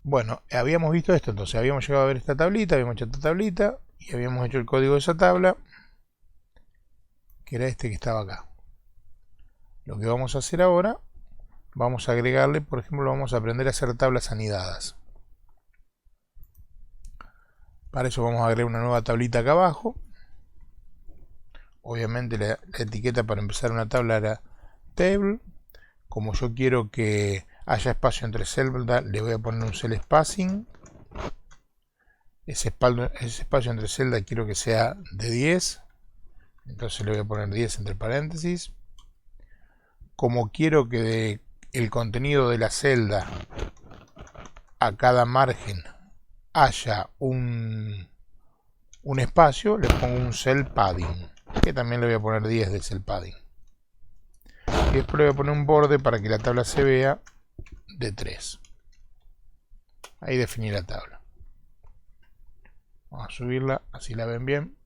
Bueno, habíamos visto esto, entonces habíamos llegado a ver esta tablita, habíamos hecho esta tablita y habíamos hecho el código de esa tabla, que era este que estaba acá. Lo que vamos a hacer ahora, vamos a agregarle, por ejemplo, vamos a aprender a hacer tablas anidadas. Para eso vamos a agregar una nueva tablita acá abajo. Obviamente la etiqueta para empezar una tabla era table. Como yo quiero que haya espacio entre celdas, le voy a poner un cell spacing. Ese espacio entre celdas quiero que sea de 10. Entonces le voy a poner 10 entre paréntesis. Como quiero que el contenido de la celda a cada margen haya un espacio, le pongo un cell padding, que también le voy a poner 10 de cell padding. Y después le voy a poner un borde para que la tabla se vea de 3. Ahí definí la tabla. Vamos a subirla, así la ven bien.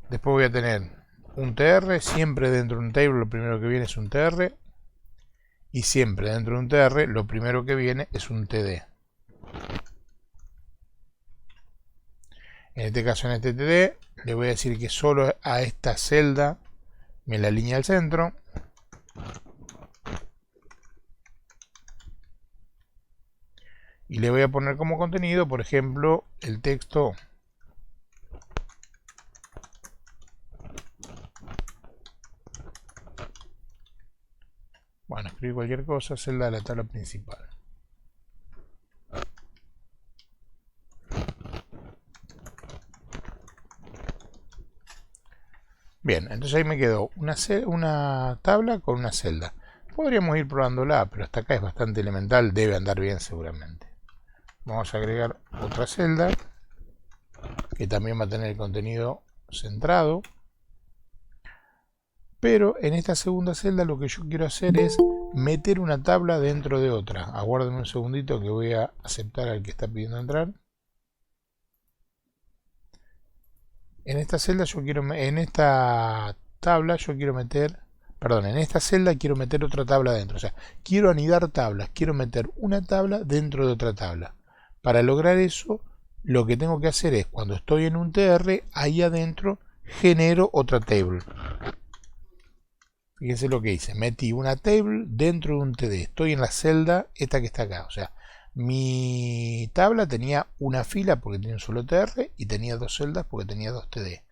Después voy a tener un tr, siempre dentro de un table lo primero que viene es un tr. Y siempre dentro de un tr lo primero que viene es un td. En este caso, en este td, le voy a decir que solo a esta celda me la alinea al centro. Y le voy a poner como contenido, por ejemplo, el texto bueno, escribir cualquier cosa, celda de la tabla principal. Bien, entonces ahí me quedó una tabla con una celda. Podríamos ir probándola, pero hasta acá es bastante elemental, debe andar bien seguramente. Vamos a agregar otra celda, que también va a tener el contenido centrado. Pero en esta segunda celda lo que yo quiero hacer es meter una tabla dentro de otra. Aguárdenme un segundito que voy a aceptar al que está pidiendo entrar. En esta celda yo quiero, en esta tabla yo quiero meter, perdón, en esta celda quiero meter otra tabla dentro. O sea, quiero anidar tablas, quiero meter una tabla dentro de otra tabla. Para lograr eso, lo que tengo que hacer es, cuando estoy en un tr, ahí adentro genero otra table. Fíjense lo que hice, metí una table dentro de un td, estoy en la celda esta que está acá, o sea, mi tabla tenía una fila porque tenía un solo tr y tenía dos celdas porque tenía dos td.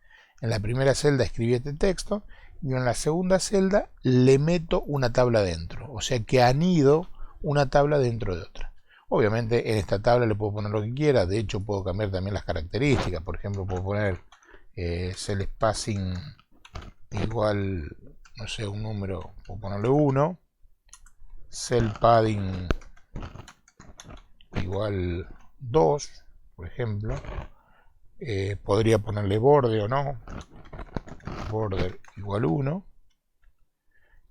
En la primera celda escribí este texto y en la segunda celda le meto una tabla dentro, o sea que anido una tabla dentro de otra. Obviamente en esta tabla le puedo poner lo que quiera, de hecho puedo cambiar también las características, por ejemplo puedo poner cell spacing igual, no sé, un número, puedo ponerle 1, cell padding igual 2, por ejemplo. Podría ponerle borde o no, border igual 1.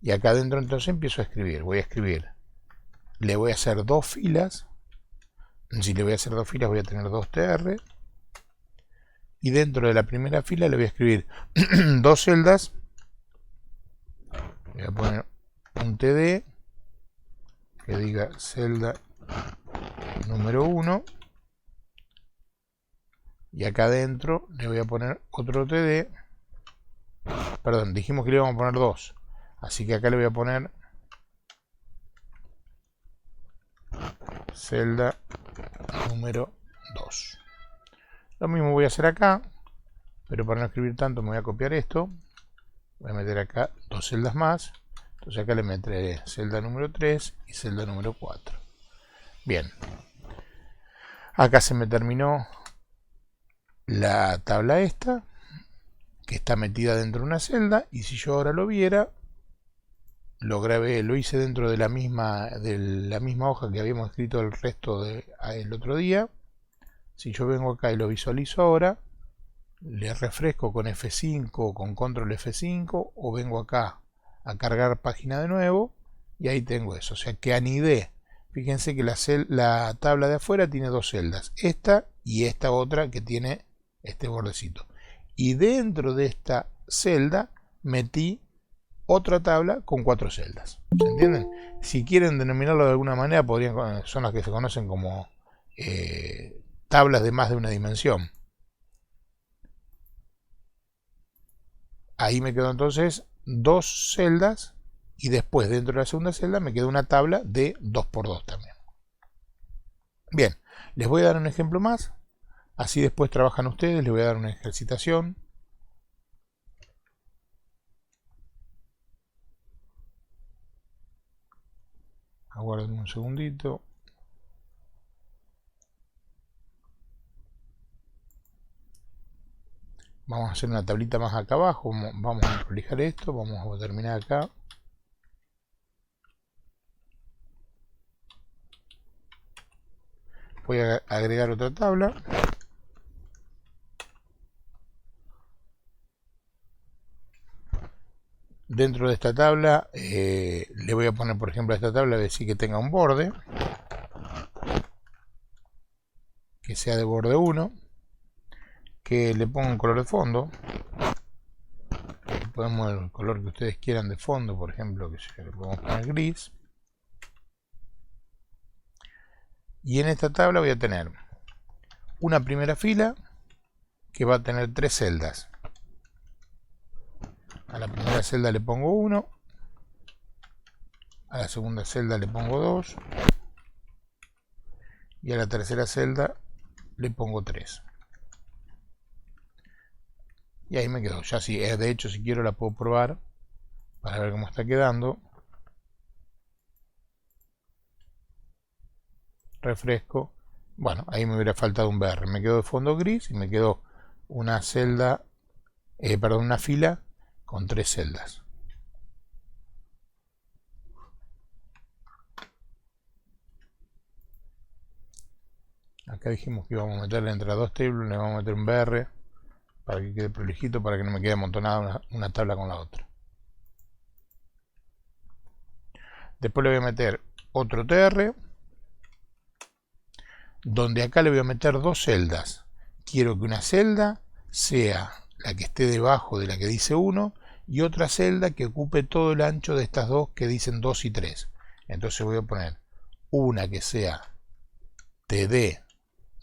Y acá adentro entonces empiezo a escribir, voy a escribir, le voy a hacer dos filas. Si le voy a hacer dos filas voy a tener dos tr. Y dentro de la primera fila le voy a escribir dos celdas. Voy a poner un td que diga celda número 1. Y acá adentro le voy a poner otro td. Perdón, dijimos que le íbamos a poner 2. Así que acá le voy a poner celda número 2. Lo mismo voy a hacer acá, pero para no escribir tanto me voy a copiar esto. Voy a meter acá dos celdas más. Entonces acá le meteré celda número 3 y celda número 4. Bien. Acá se me terminó la tabla esta, que está metida dentro de una celda, y si yo ahora lo viera, lo grabé, lo hice dentro de la misma hoja que habíamos escrito el resto del otro día. Si yo vengo acá y lo visualizo ahora, le refresco con F5 o con control F5, o vengo acá a cargar página de nuevo y ahí tengo eso, o sea que anidé. Fíjense que la tabla de afuera tiene dos celdas, esta y esta otra que tiene este bordecito, y dentro de esta celda metí otra tabla con 4 celdas. ¿Se entienden? Si quieren denominarlo de alguna manera, son las que se conocen como tablas de más de una dimensión. Ahí me quedo entonces 2 celdas y después dentro de la segunda celda me queda una tabla de 2×2 también. Bien, les voy a dar un ejemplo más, así después trabajan ustedes, les voy a dar una ejercitación. Aguarden un segundito. Vamos a hacer una tablita más acá abajo, vamos a prolijar esto, vamos a terminar acá. Voy a agregar otra tabla. Dentro de esta tabla le voy a poner, por ejemplo, a esta tabla, decir que tenga un borde, que sea de borde 1, que le ponga un color de fondo. Podemos el color que ustedes quieran de fondo, por ejemplo, que le podemos poner gris. Y en esta tabla voy a tener una primera fila que va a tener 3 celdas. A la primera celda le pongo 1, a la segunda celda le pongo 2 y a la tercera celda le pongo 3. Y ahí me quedo. Ya sí, de hecho si quiero la puedo probar para ver cómo está quedando. Refresco. Bueno, ahí me hubiera faltado un BR. Me quedó de fondo gris y me quedó una celda, una fila con 3 celdas. Acá dijimos que íbamos a meterle entre las dos tables, le vamos a meter un BR para que quede prolijito, para que no me quede amontonada una tabla con la otra. Después le voy a meter otro TR, donde acá le voy a meter 2 celdas. Quiero que una celda sea la que esté debajo de la que dice 1 y otra celda que ocupe todo el ancho de estas dos que dicen 2 y 3. Entonces voy a poner una que sea TD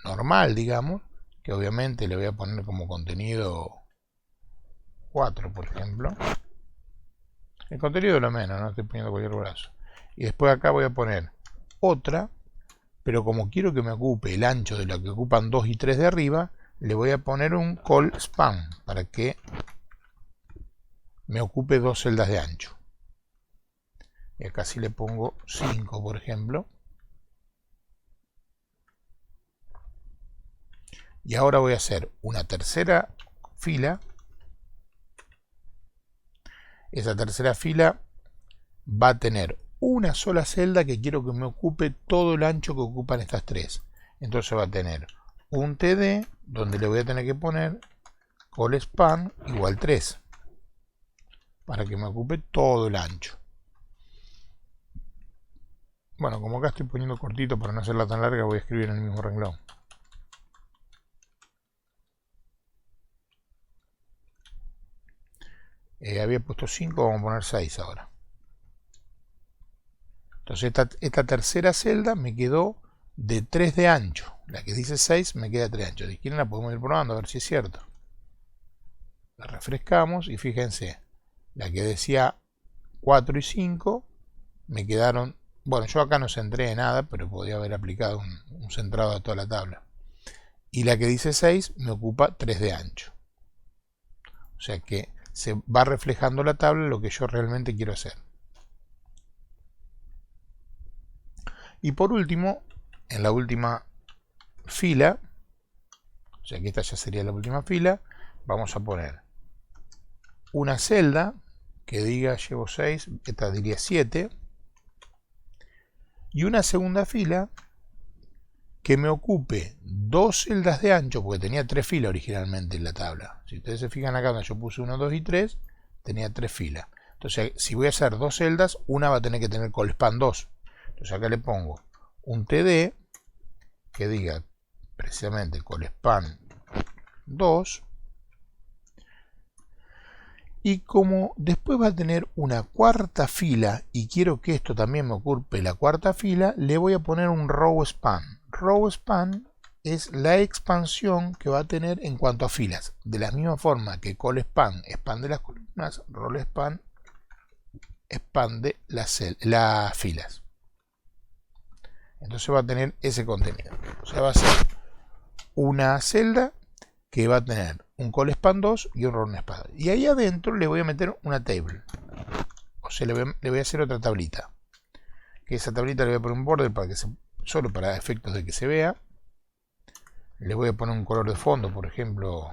normal, digamos, que obviamente le voy a poner como contenido 4, por ejemplo. El contenido es lo menos, no estoy poniendo cualquier brazo. Y después acá voy a poner otra, pero como quiero que me ocupe el ancho de lo que ocupan 2 y 3 de arriba, le voy a poner un call span para que me ocupe 2 celdas de ancho. Y acá sí le pongo 5, por ejemplo. Y ahora voy a hacer una tercera fila. Esa tercera fila va a tener una sola celda que quiero que me ocupe todo el ancho que ocupan estas 3. Entonces va a tener un TD donde le voy a tener que poner call span igual 3 para que me ocupe todo el ancho. Bueno, como acá estoy poniendo cortito para no hacerla tan larga, voy a escribir en el mismo renglón. Había puesto 5, vamos a poner 6 ahora. Entonces esta tercera celda me quedó de 3 de ancho. La que dice 6 me queda 3 de ancho. Si quieren la podemos ir probando a ver si es cierto. La refrescamos y fíjense, la que decía 4 y 5 me quedaron, bueno, yo acá no centré nada, pero podría haber aplicado un centrado a toda la tabla. Y la que dice 6 me ocupa 3 de ancho. O sea que se va reflejando la tabla lo que yo realmente quiero hacer. Y por último, en la última fila, o sea que esta ya sería la última fila, vamos a poner una celda que diga llevo 6, esta diría 7, y una segunda fila que me ocupe 2 celdas de ancho, porque tenía 3 filas originalmente en la tabla. Si ustedes se fijan acá donde yo puse 1, 2 y 3, tenía 3 filas. Entonces, si voy a hacer 2 celdas, una va a tener que tener call span 2. Entonces acá le pongo un TD que diga precisamente call span 2. Y como después va a tener una cuarta fila y quiero que esto también me ocupe la cuarta fila, le voy a poner un row span. Row span es la expansión que va a tener en cuanto a filas. De la misma forma que call span expande las columnas, roll span expande las filas. Entonces va a tener ese contenido. O sea, va a ser una celda que va a tener un call span 2 y un roll span. Y ahí adentro le voy a meter una table. O sea, le voy a hacer otra tablita. Que esa tablita le voy a poner un border para que solo para efectos de que se vea. Le voy a poner un color de fondo, por ejemplo,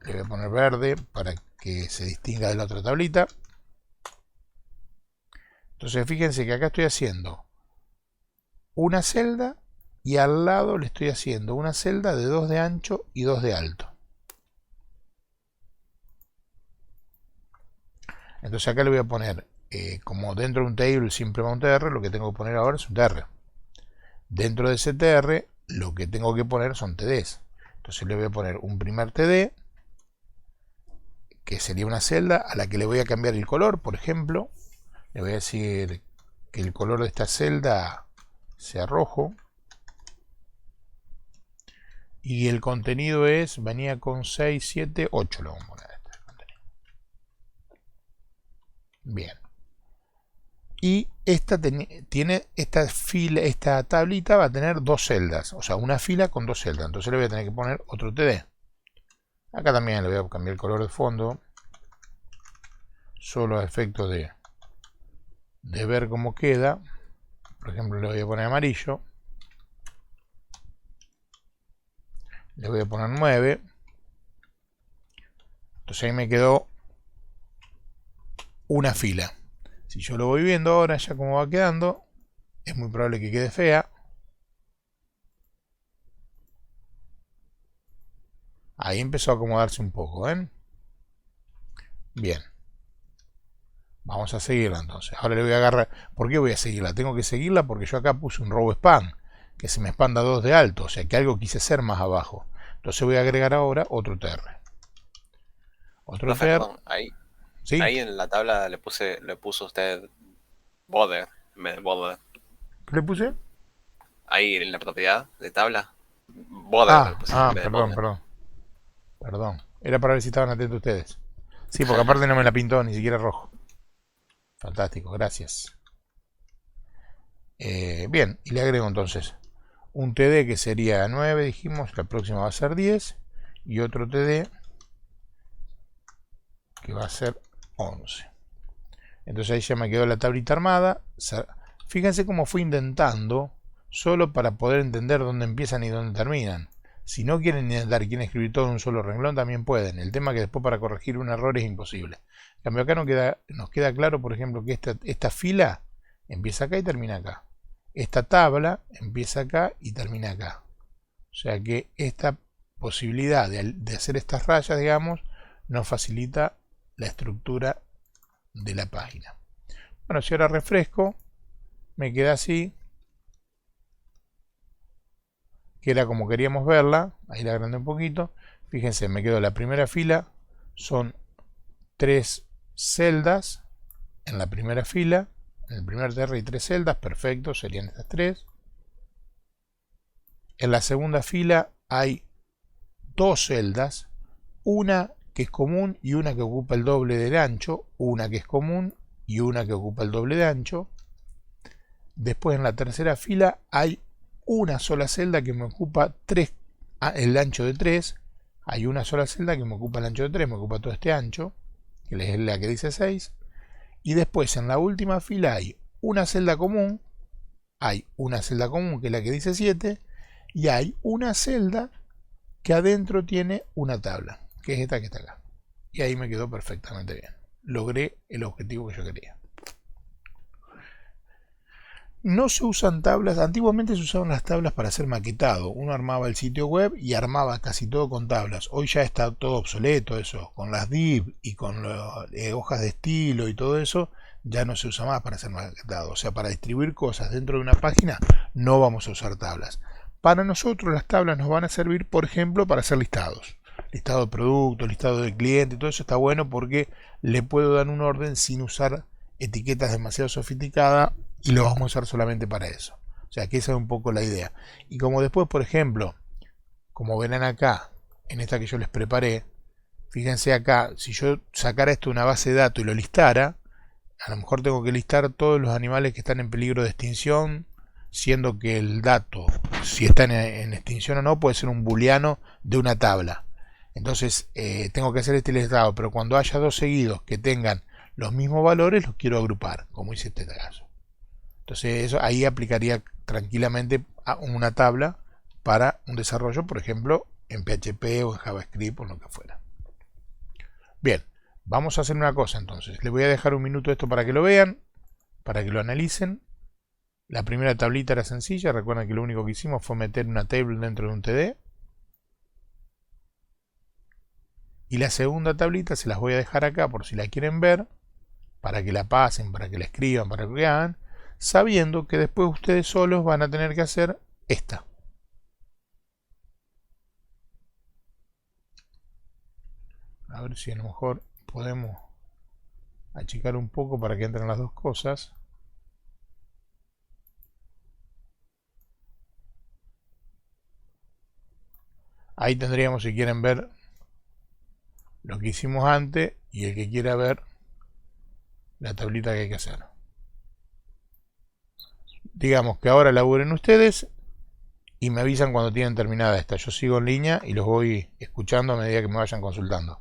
le voy a poner verde para que se distinga de la otra tablita. Entonces fíjense que acá estoy haciendo una celda y al lado le estoy haciendo una celda de 2 de ancho y 2 de alto. Entonces acá le voy a poner, como dentro de un table siempre va un tr, lo que tengo que poner ahora es un tr. Dentro de ese tr lo que tengo que poner son tds. Entonces le voy a poner un primer td, que sería una celda a la que le voy a cambiar el color, por ejemplo. Le voy a decir que el color de esta celda sea rojo. Y el contenido venía con 6, 7, 8 lo vamos a poner este contenido. Bien. Y esta tablita va a tener 2 celdas, o sea, una fila con 2 celdas. Entonces le voy a tener que poner otro TD. Acá también le voy a cambiar el color de fondo, solo a efectos de ver cómo queda. Por ejemplo, le voy a poner amarillo. Le voy a poner 9. Entonces ahí me quedó una fila. Si yo lo voy viendo ahora ya como va quedando, es muy probable que quede fea. Ahí empezó a acomodarse un poco, ¿ven? Bien. Vamos a seguirla entonces. Ahora le voy a agarrar. ¿Por qué voy a seguirla? Tengo que seguirla porque yo acá puse un row span, que se me expanda 2 de alto, o sea que algo quise hacer más abajo. Entonces voy a agregar ahora otro tr. Otro tr. Perdón, ¿Sí? ahí en la tabla le puso usted border en vez de border. ¿Qué le puse? Ahí en la propiedad de tabla, border le puse en vez de Perdón, border. perdón. Era para ver si estaban atentos ustedes. Sí, porque aparte no me la pintó ni siquiera rojo. Fantástico, gracias. Bien, y le agrego entonces un TD que sería 9, dijimos, la próxima va a ser 10, y otro TD que va a ser 11. Entonces ahí ya me quedó la tablita armada. Fíjense cómo fui indentando, solo para poder entender dónde empiezan y dónde terminan. Si no quieren indentar y quieren escribir todo en un solo renglón, también pueden. El tema es que después para corregir un error es imposible. En cambio acá nos queda claro, por ejemplo, que esta fila empieza acá y termina acá. Esta tabla empieza acá y termina acá. O sea que esta posibilidad de hacer estas rayas, digamos, nos facilita la estructura de la página. Bueno, si ahora refresco, me queda así, que era como queríamos verla. Ahí la agrandé un poquito. Fíjense, me quedó la primera fila, son 3 celdas en la primera fila. En el primer TR hay 3 celdas, perfecto, serían estas 3. En la segunda fila hay 2 celdas, una que es común y una que ocupa el doble del ancho, una que es común y una que ocupa el doble de ancho. Después en la tercera fila hay una sola celda que me ocupa el ancho de 3. Hay una sola celda que me ocupa el ancho de 3, me ocupa todo este ancho, que es la que dice 6. Y después en la última fila hay una celda común, que es la que dice 7, y hay una celda que adentro tiene una tabla, que es esta que está acá. Y ahí me quedó perfectamente bien. Logré el objetivo que yo quería. No se usan tablas, antiguamente se usaban las tablas para hacer maquetado. Uno armaba el sitio web y armaba casi todo con tablas. Hoy ya está todo obsoleto eso, con las div y con hojas de estilo y todo eso, ya no se usa más para hacer maquetado. O sea, para distribuir cosas dentro de una página no vamos a usar tablas. Para nosotros las tablas nos van a servir, por ejemplo, para hacer listados. listado de productos, listado de clientes, todo eso está bueno porque le puedo dar un orden sin usar etiquetas demasiado sofisticadas y lo vamos a usar solamente para eso. O sea que esa es un poco la idea. Y como después, por ejemplo, como verán acá, en esta que yo les preparé, fíjense acá, si yo sacara esto de una base de datos y lo listara, a lo mejor tengo que listar todos los animales que están en peligro de extinción, siendo que el dato, si están en extinción o no, puede ser un booleano de una tabla. Entonces tengo que hacer este listado, pero cuando haya dos seguidos que tengan los mismos valores, los quiero agrupar, como hice este caso. Entonces eso ahí aplicaría tranquilamente a una tabla para un desarrollo, por ejemplo, en PHP o en JavaScript o lo que fuera. Bien, vamos a hacer una cosa entonces. Les voy a dejar un minuto esto para que lo vean, para que lo analicen. La primera tablita era sencilla, recuerden que lo único que hicimos fue meter una table dentro de un TD. Y la segunda tablita se las voy a dejar acá por si la quieren ver, para que la pasen, para que la escriban, para que la hagan, sabiendo que después ustedes solos van a tener que hacer esta. A ver si a lo mejor podemos achicar un poco para que entren las dos cosas. Ahí tendríamos, si quieren ver lo que hicimos antes, y el que quiera ver la tablita que hay que hacer. Digamos que ahora laburen ustedes y me avisan cuando tienen terminada esta. Yo sigo en línea y los voy escuchando a medida que me vayan consultando.